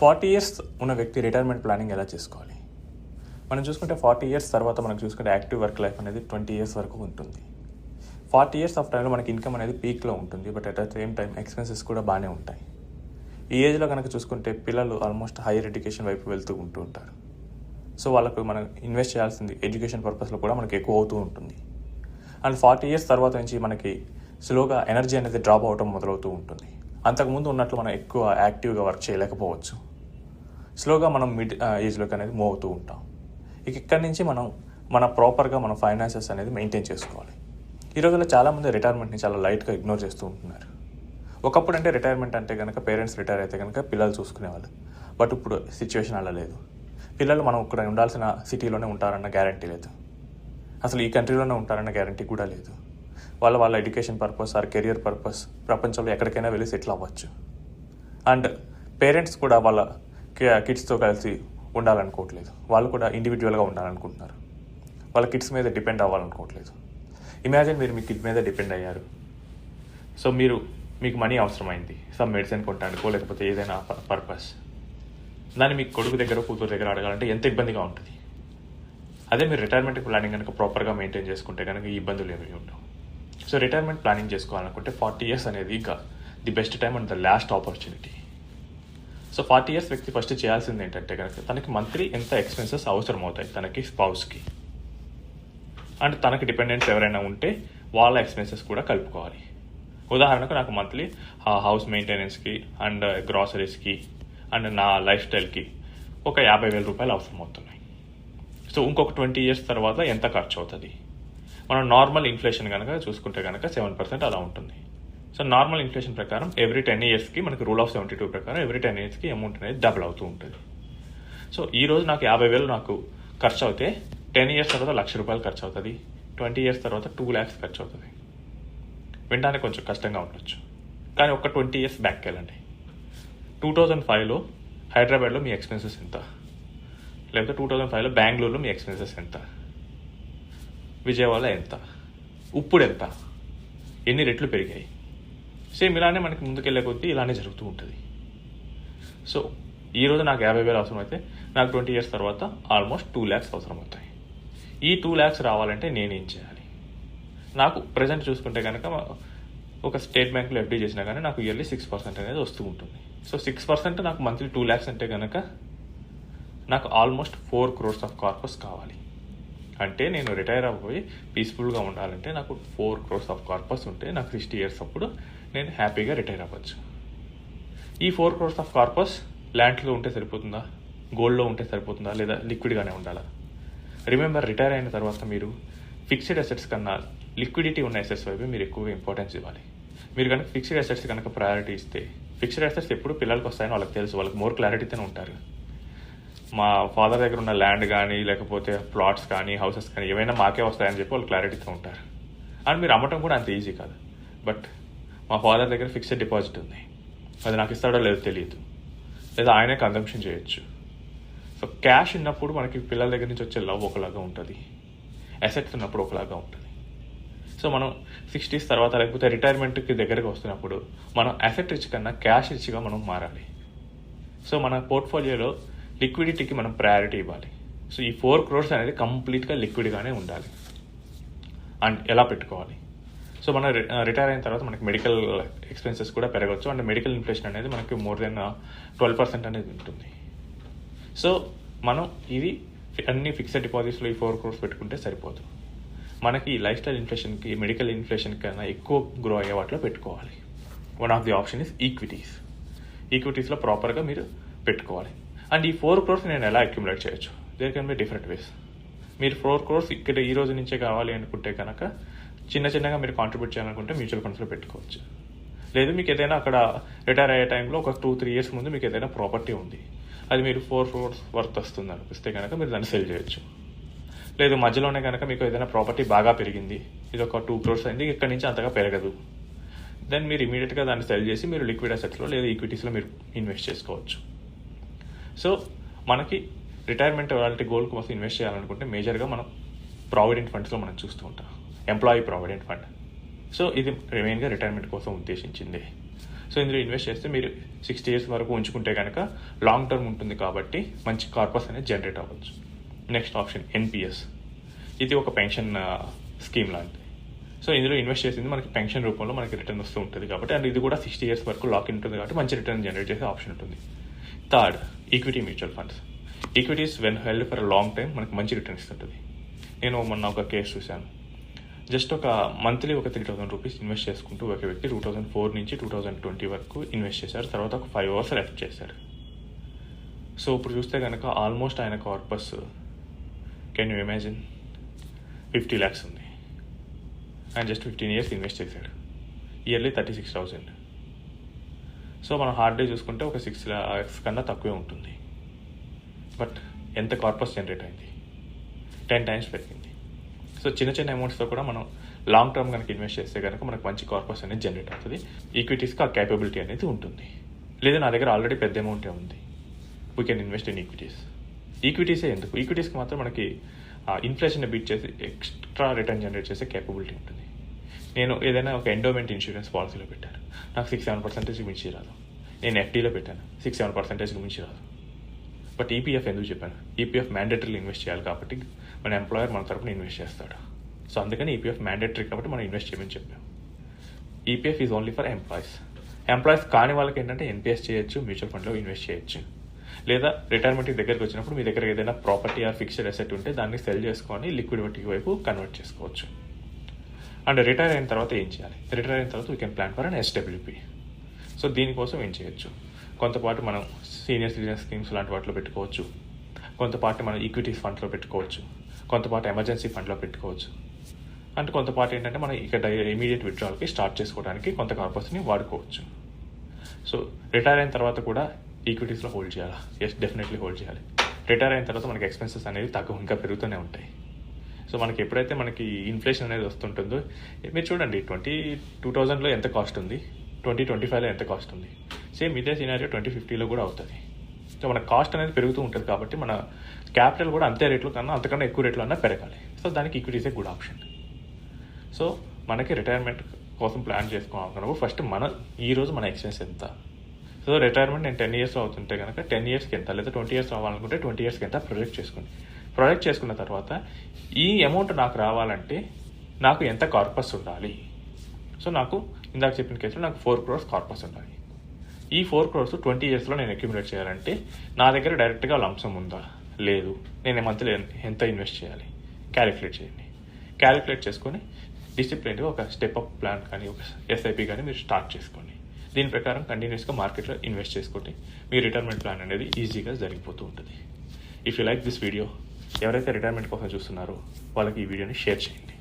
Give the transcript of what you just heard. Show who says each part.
Speaker 1: 40 years ఉన్న వ్యక్తి retirement planning ఎలా చేసుకోవాలి? మనం చూసుకుంటే 40 ఇయర్స్ తర్వాత మనకు చూసుకుంటే యాక్టివ్ వర్క్ లైఫ్ అనేది 20 ఇయర్స్ వరకు ఉంటుంది. 40 ఇయర్స్ ఆఫ్ టైంలో మనకి ఇన్కమ్ అనేది పీక్లో ఉంటుంది, but at the same time expenses కూడా బాగానే ఉంటాయి. ఈ ఏజ్లో కనుక చూసుకుంటే పిల్లలు ఆల్మోస్ట్ హైయర్ ఎడ్యుకేషన్ వైపు వెళ్తూ ఉంటూ ఉంటారు. సో వాళ్ళకు మనం ఇన్వెస్ట్ చేయాల్సింది ఎడ్యుకేషన్ పర్పస్లో కూడా మనకి ఎక్కువ అవుతూ ఉంటుంది. అండ్ 40 ఇయర్స్ తర్వాత నుంచి మనకి స్లోగా ఎనర్జీ అనేది డ్రాప్ అవటం మొదలవుతూ ఉంటుంది. అంతకుముందు ఉన్నట్లు మనం ఎక్కువ యాక్టివ్గా వర్క్ చేయలేకపోవచ్చు. స్లోగా మనం మిడ్ ఏజ్లోకి అనేది మూవ్ అవుతూ ఉంటాం. ఇక్కడి నుంచి మన ప్రాపర్గా మన ఫైనాన్సెస్ అనేది మెయింటైన్ చేసుకోవాలి. ఈ రోజుల్లో చాలామంది రిటైర్మెంట్ని చాలా లైట్గా ఇగ్నోర్ చేస్తూ ఉంటున్నారు. ఒకప్పుడు అంటే రిటైర్మెంట్ అంటే కనుక పేరెంట్స్ రిటైర్ అయితే కనుక పిల్లలు చూసుకునేవాళ్ళు. బట్ ఇప్పుడు సిచ్యువేషన్ అలా లేదు. పిల్లలు మనం ఇక్కడ ఉండాల్సిన సిటీలోనే ఉంటారన్న గ్యారంటీ లేదు. అసలు ఈ కంట్రీలోనే ఉంటారన్న గ్యారంటీ కూడా లేదు. వాళ్ళ education purpose or career purpose ప్రపంచంలో ఎక్కడికైనా వెళ్ళి సెటిల్ అవ్వచ్చు. అండ్ పేరెంట్స్ కూడా వాళ్ళ కిడ్స్తో కలిసి ఉండాలనుకోవట్లేదు. వాళ్ళు కూడా ఇండివిజువల్గా ఉండాలనుకుంటున్నారు. వాళ్ళ కిడ్స్ మీద డిపెండ్ అవ్వాలనుకోవట్లేదు. ఇమాజిన్ మీరు మీ కిడ్ మీద డిపెండ్ అయ్యారు. సో మీకు మనీ అవసరమైంది, సమ్ మెడిసిన్ కొనడానికో లేకపోతే ఏదైనా పర్పస్. దాన్ని మీకు కొడుకు దగ్గర కూతురు దగ్గర అడగాలంటే ఎంత ఇబ్బందిగా ఉంటుంది. అదే మీరు రిటైర్మెంట్ ప్లానింగ్ కనుక ప్రాపర్గా మెయింటైన్ చేసుకుంటే కనుక ఈ ఇబ్బందులు ఏమీ ఉండవు. సో రిటైర్మెంట్ ప్లానింగ్ చేసుకోవాలనుకుంటే 40 ఇయర్స్ అనేది ఇంకా the best time and the last opportunity. So 40 years వ్యక్తి ఫస్ట్ చేయాల్సింది ఏంటంటే కనుక తనకి మంత్లీ ఎంత ఎక్స్పెన్సెస్ అవసరం అవుతాయి తనకి, స్పౌస్కి అండ్ తనకి డిపెండెంట్స్ ఎవరైనా ఉంటే వాళ్ళ ఎక్స్పెన్సెస్ కూడా కలుపుకోవాలి. ఉదాహరణకు నాకు మంత్లీ హౌస్ మెయింటెనెన్స్కి అండ్ గ్రాసరీస్కి అండ్ నా లైఫ్ స్టైల్కి ఒక 50,000 రూపాయలు అవసరం అవుతున్నాయి. సో ఇంకొక 20 ఇయర్స్ తర్వాత ఎంత ఖర్చు అవుతుంది? మనం నార్మల్ ఇన్ఫ్లేషన్ కనుక చూసుకుంటే కనుక 7% అలా ఉంటుంది. సో నార్మల్ ఇన్ఫ్లేషన్ ప్రకారం ఎవ్రీ 10 ఇయర్స్కి మనకి రూల్ ఆఫ్ 72 ప్రకారం ఎవ్రీ 10 ఇయర్స్కి అమౌంట్ అనేది డబుల్ అవుతూ ఉంటుంది. సో ఈరోజు నాకు 50,000 నాకు ఖర్చు అవుతే 10 ఇయర్స్ తర్వాత 1,00,000 రూపాయలు ఖర్చు అవుతుంది. 20 ఇయర్స్ తర్వాత 2 lakhs ఖర్చు అవుతుంది. వినడానికి కొంచెం కష్టంగా ఉండొచ్చు, కానీ ఒక 20 ఇయర్స్ బ్యాక్కి వెళ్ళండి. 2005లో హైదరాబాద్లో మీ ఎక్స్పెన్సెస్ ఎంత, లేకపోతే 2005లో బెంగళూరులో మీ ఎక్స్పెన్సెస్ ఎంత, విజయవాడ ఎంత, ఇప్పుడు ఎంత, ఎన్ని రెట్లు పెరిగాయి? సేమ్ ఇలానే మనకి ముందుకెళ్ళే కొద్దీ ఇలానే జరుగుతూ ఉంటుంది. సో ఈరోజు నాకు 50,000 అవసరం అయితే నాకు 20 ఇయర్స్ తర్వాత ఆల్మోస్ట్ 2 lakhs అవసరం అవుతాయి. ఈ 2 lakhs రావాలంటే నేనేం చేయాలి? నాకు ప్రజెంట్ చూసుకుంటే కనుక ఒక స్టేట్ బ్యాంక్లో ఎఫ్డీ చేసినా కానీ నాకు ఇయర్లీ 6% అనేది వస్తూ ఉంటుంది. సో 6% నాకు మంత్లీ 2 lakhs అంటే కనుక నాకు ఆల్మోస్ట్ 4 crores ఆఫ్ కార్పస్ కావాలి. అంటే నేను రిటైర్ అవ్వబోయి పీస్ఫుల్గా ఉండాలంటే నాకు 4 crores ఆఫ్ కార్పస్ ఉంటే నాకు 60 ఇయర్స్ అప్పుడు నేను హ్యాపీగా రిటైర్ అవ్వచ్చు. ఈ 4 crores ఆఫ్ కార్పస్ ల్యాండ్లో ఉంటే సరిపోతుందా, గోల్డ్లో ఉంటే సరిపోతుందా, లేదా లిక్విడ్గానే ఉండాలా? రిమెంబర్, రిటైర్ అయిన తర్వాత మీరు ఫిక్స్డ్ అసెట్స్ కన్నా లిక్విడిటీ ఉన్న అసెట్స్ వైపు మీరు ఎక్కువగా ఇంపార్టెన్స్ ఇవ్వాలి. మీరు కనుక ఫిక్స్డ్ అసెట్స్ కనుక ప్రయారిటీ ఇస్తే, ఫిక్స్డ్ అసెట్స్ ఎప్పుడు పిల్లలకి వస్తాయని వాళ్ళకి తెలుసు, వాళ్ళకి మోర్ క్లారిటీతోనే ఉంటారు. మా ఫాదర్ దగ్గర ఉన్న ల్యాండ్ కానీ లేకపోతే ప్లాట్స్ కానీ హౌసెస్ కానీ ఏమైనా మాకే వస్తాయని చెప్పి వాళ్ళు క్లారిటీతో ఉంటారు. అండ్ మీరు అమ్మటం కూడా అంత ఈజీ కాదు. బట్ మా ఫాదర్ దగ్గర ఫిక్స్డ్ డిపాజిట్ ఉంది, అది నాకు ఇస్తాడో లేదో తెలియదు, లేదా ఆయనే కన్జంప్షన్ చేయొచ్చు. సో క్యాష్ ఉన్నప్పుడు మనకి పిల్లల దగ్గర నుంచి వచ్చే లవ్ ఒకలాగా ఉంటుంది, అసెట్స్ ఉన్నప్పుడు ఒకలాగా ఉంటుంది. సో మనం 60s తర్వాత లేకపోతే రిటైర్మెంట్కి దగ్గరకు వస్తున్నప్పుడు మనం అసెట్ రిచ్ కన్నా క్యాష్ రిచ్గా మనం మారాలి. సో మన పోర్ట్ఫోలియోలో లిక్విడిటీకి మనం ప్రయారిటీ ఇవ్వాలి. సో ఈ 4 crores అనేది కంప్లీట్గా లిక్విడ్గానే ఉండాలి. అండ్ ఎలా పెట్టుకోవాలి? సో మనం రిటైర్ అయిన తర్వాత మనకి మెడికల్ ఎక్స్పెన్సెస్ కూడా పెరగవచ్చు. అండ్ మెడికల్ ఇన్ఫ్లేషన్ అనేది మనకి మోర్ దెన్ 12% అనేది ఉంటుంది. సో మనం ఇది అన్ని ఫిక్స్డ్ డిపాజిట్స్లో ఈ 4 crores పెట్టుకుంటే సరిపోదు. మనకి లైఫ్ స్టైల్ ఇన్ఫ్లేషన్కి, మెడికల్ ఇన్ఫ్లేషన్ కన్నా ఎక్కువ గ్రో అయ్యే వాటిలో పెట్టుకోవాలి. One of the option is equities. ఈక్విటీస్లో ప్రాపర్గా మీరు పెట్టుకోవాలి. అండ్ ఈ 4 crores నేను ఎలా అక్యుములేట్ చేయొచ్చు? There can be different ways. మీరు 4 crores ఇక్కడ ఈ రోజు నుంచే కావాలి అనుకుంటే కనుక చిన్నగా మీరు కాంట్రిబ్యూట్ చేయాలనుకుంటే మ్యూచువల్ ఫండ్స్లో పెట్టుకోవచ్చు. లేదు మీకు ఏదైనా అక్కడ రిటైర్ అయ్యే టైంలో ఒక 2-3 years ముందు మీకు ఏదైనా ప్రాపర్టీ ఉంది, అది మీరు 4 crores వర్త్ వస్తుంది అనిపిస్తే కనుక మీరు దాన్ని సెల్ చేయొచ్చు. లేదు మధ్యలోనే కనుక మీకు ఏదైనా ప్రాపర్టీ బాగా పెరిగింది, ఇది ఒక 2 crores అయింది, ఇక్కడి నుంచి అంతగా పెరగదు, దెన్ మీరు ఇమీడియట్గా దాన్ని సెల్ చేసి మీరు లిక్విడ్ అసెట్స్లో లేదా ఈక్విటీస్లో మీరు ఇన్వెస్ట్ చేసుకోవచ్చు. సో మనకి రిటైర్మెంట్ వాళ్ళ గోల్ కోసం ఇన్వెస్ట్ చేయాలనుకుంటే మేజర్గా మనం ప్రావిడెంట్ ఫండ్స్లో మనం చూస్తూ ఉంటాం, ఎంప్లాయీ ప్రావిడెంట్ ఫండ్. సో ఇది మెయిన్గా రిటైర్మెంట్ కోసం ఉద్దేశించింది. సో ఇందులో ఇన్వెస్ట్ చేస్తే మీరు 60 years వరకు ఉంచుకుంటే కనుక లాంగ్ టర్మ్ ఉంటుంది కాబట్టి మంచి కార్పస్ అనేది జనరేట్ అవ్వచ్చు. Next option NPS. ఇది ఒక పెన్షన్ స్కీమ్ లాంటిది. సో ఇందులో ఇన్వెస్ట్ చేసింది మనకి పెన్షన్ రూపంలో మనకి రిటర్న్ వస్తూ ఉంటుంది కాబట్టి, అండ్ ఇది కూడా 60 years వరకు లాక్ ఇన్ ఉంటుంది కాబట్టి మంచి రిటర్న్ జనరేట్ చేసే ఆప్షన్ ఉంటుంది. Third, equity mutual funds. Equities when held for long time మనకి మంచి రిటర్న్ ఇస్తుంటుంది. నేను మొన్న ఒక కేసు చూశాను. జస్ట్ ఒక మంత్లీ ఒక 3,000 రూపీస్ ఇన్వెస్ట్ చేసుకుంటూ ఒక వ్యక్తి 2004 నుంచి 2020 వరకు ఇన్వెస్ట్ చేశారు. తర్వాత ఒక 5 hours రెస్ట్ చేశారు. సో ఇప్పుడు చూస్తే కనుక ఆల్మోస్ట్ ఆయన corpus can you imagine 50 lakhs ఉంది. ఆయన జస్ట్ 15 years ఇన్వెస్ట్ చేశాడు. ఇయర్లీ 36,000. సో మనం హార్డ్ డే చూసుకుంటే ఒక 6 lakhs కన్నా తక్కువే ఉంటుంది. బట్ ఎంత కార్పస్ జనరేట్ అయింది, 10 times పెరిగింది. సో చిన్న చిన్న అమౌంట్స్తో కూడా మనం లాంగ్ టర్మ్ కనుక ఇన్వెస్ట్ చేస్తే కనుక మనకు మంచి కార్పస్ అనేది జనరేట్ అవుతుంది. ఈక్విటీస్కి ఆ క్యాపబిలిటీ అనేది ఉంటుంది. లేదా నా దగ్గర ఆల్రెడీ పెద్ద అమౌంటే ఉంది, we can invest in equities. ఈక్విటీసే ఎందుకు, ఈక్విటీస్కి మాత్రం మనకి ఇన్ఫ్లేషన్ బీట్ చేసి ఎక్స్ట్రా రిటర్న్ జనరేట్ చేసే క్యాపబిలిటీ ఉంటుంది. నేను ఏదైనా ఒక ఎండోమెంట్ ఇన్సూరెన్స్ పాలసీలో పెట్టాను, నాకు 6-7% మించి రాదు. నేను ఎఫ్డీలో పెట్టాను, 6-7% మించి రాదు. బట్ ఈపీఎఫ్ ఎందుకు చెప్పాను, ఈపీఎఫ్ మ్యాండేటరీలో ఇన్వెస్ట్ చేయాలి కాబట్టి మన ఎంప్లాయర్ మన తరపున ఇన్వెస్ట్ చేస్తాడు. సో అందుకని ఈపీఎఫ్ మ్యాండేటరీ కాబట్టి మనం ఇన్వెస్ట్ చేయమని చెప్పాం. EPF is only for employees. Employees కాని వాళ్ళకి ఏంటంటే ఎన్పిఎస్ చేయొచ్చు, మ్యూచువల్ ఫండ్లో ఇన్వెస్ట్ చేయొచ్చు. లేదా రిటైర్మెంట్ దగ్గరికి వచ్చినప్పుడు మీ దగ్గర ఏదైనా ప్రాపర్టీ ఆర్ ఫిక్స్డ్ అసెట్ ఉంటే దాన్ని సెల్ చేసుకొని లిక్విడిటీ వైపు కన్వర్ట్ చేసుకోవచ్చు. అండ్ రిటైర్ అయిన తర్వాత ఏం చేయాలి, రిటైర్ అయిన తర్వాత we can plan for an SWP. So దీనికోసం ఏం చేయొచ్చు, కొంతపాటు మనం సీనియర్ సిటిజన్ స్కీమ్స్ లాంటి వాటిలో పెట్టుకోవచ్చు, కొంతపాటు మనం ఈక్విటీస్ ఫండ్లో పెట్టుకోవచ్చు, కొంతపాటు ఎమర్జెన్సీ ఫండ్లో పెట్టుకోవచ్చు. అంటే కొంతపాటు ఏంటంటే మనం ఇక్కడ ఇమీడియట్ విత్డ్రాల్కి స్టార్ట్ చేసుకోవడానికి కొంత కార్పస్ని వాడుకోవచ్చు. సో రిటైర్ అయిన తర్వాత కూడా ఈక్విటీస్లో హోల్డ్ చేయాలా? ఎస్, డెఫినెట్లీ హోల్డ్ చేయాలి. రిటైర్ అయిన తర్వాత మనకి ఎక్స్పెన్సెస్ అనేది ఇంకా పెరుగుతూనే ఉంటాయి. సో మనకి ఎప్పుడైతే మనకి ఇన్ఫ్లేషన్ అనేది వస్తుంటుందో, మీరు చూడండి 2000లో ఎంత కాస్ట్ ఉంది, 2025లో ఎంత కాస్ట్ ఉంది. సేమ్ ఇదే సినారియో 2050లో కూడా అవుతుంది. సో మన కాస్ట్ అనేది పెరుగుతూ ఉంటుంది కాబట్టి మన క్యాపిటల్ కూడా అంతే రేట్లో కన్నా అంతకన్నా ఎక్కువ రేట్లో అన్నా పెరగాలి. సో దానికి equities a good option. So మనకి రిటైర్మెంట్ కోసం ప్లాన్ చేసుకోవాలనుకున్నప్పుడు ఫస్ట్ ఈరోజు మన ఎక్స్పెన్స్ ఎంత. సో రిటైర్మెంట్ నేను 10 yearsలో అవుతుంటే కనుక 10 yearsకి ఎంత, లేదా 20 years రావాలనుకుంటే 20 yearsకి ఎంత ప్రొజెక్ట్ చేసుకోండి. ప్రొజెక్ట్ చేసుకున్న తర్వాత ఈ అమౌంట్ నాకు రావాలంటే నాకు ఎంత కార్పస్ ఉండాలి. సో నాకు ఇందాక చెప్పిన కేసులో నాకు 4 crores కార్పస్ ఉండాలి. ఈ 4 crores 20 yearsలో నేను అక్యుములేట్ చేయాలంటే నా దగ్గర డైరెక్ట్గా లంసం ఉందా, లేదు, నేను మంత్లీ ఎంత ఇన్వెస్ట్ చేయాలి, క్యాలిక్యులేట్ చేయండి. క్యాలిక్యులేట్ చేసుకొని డిసిప్లిన్గా ఒక స్టెప్ అప్ ప్లాన్ కానీ ఒక ఎస్ఐపి కానీ మీరు స్టార్ట్ చేసుకోండి. దీని ప్రకారం కంటిన్యూస్గా మార్కెట్లో ఇన్వెస్ట్ చేసుకోండి. మీ రిటైర్మెంట్ ప్లాన్ అనేది ఈజీగా జరిగిపోతూ ఉంటుంది. If you like this video, ఎవరైతే రిటైర్మెంట్ కోసం చూస్తున్నారో వాళ్ళకి ఈ వీడియోని షేర్ చేయండి.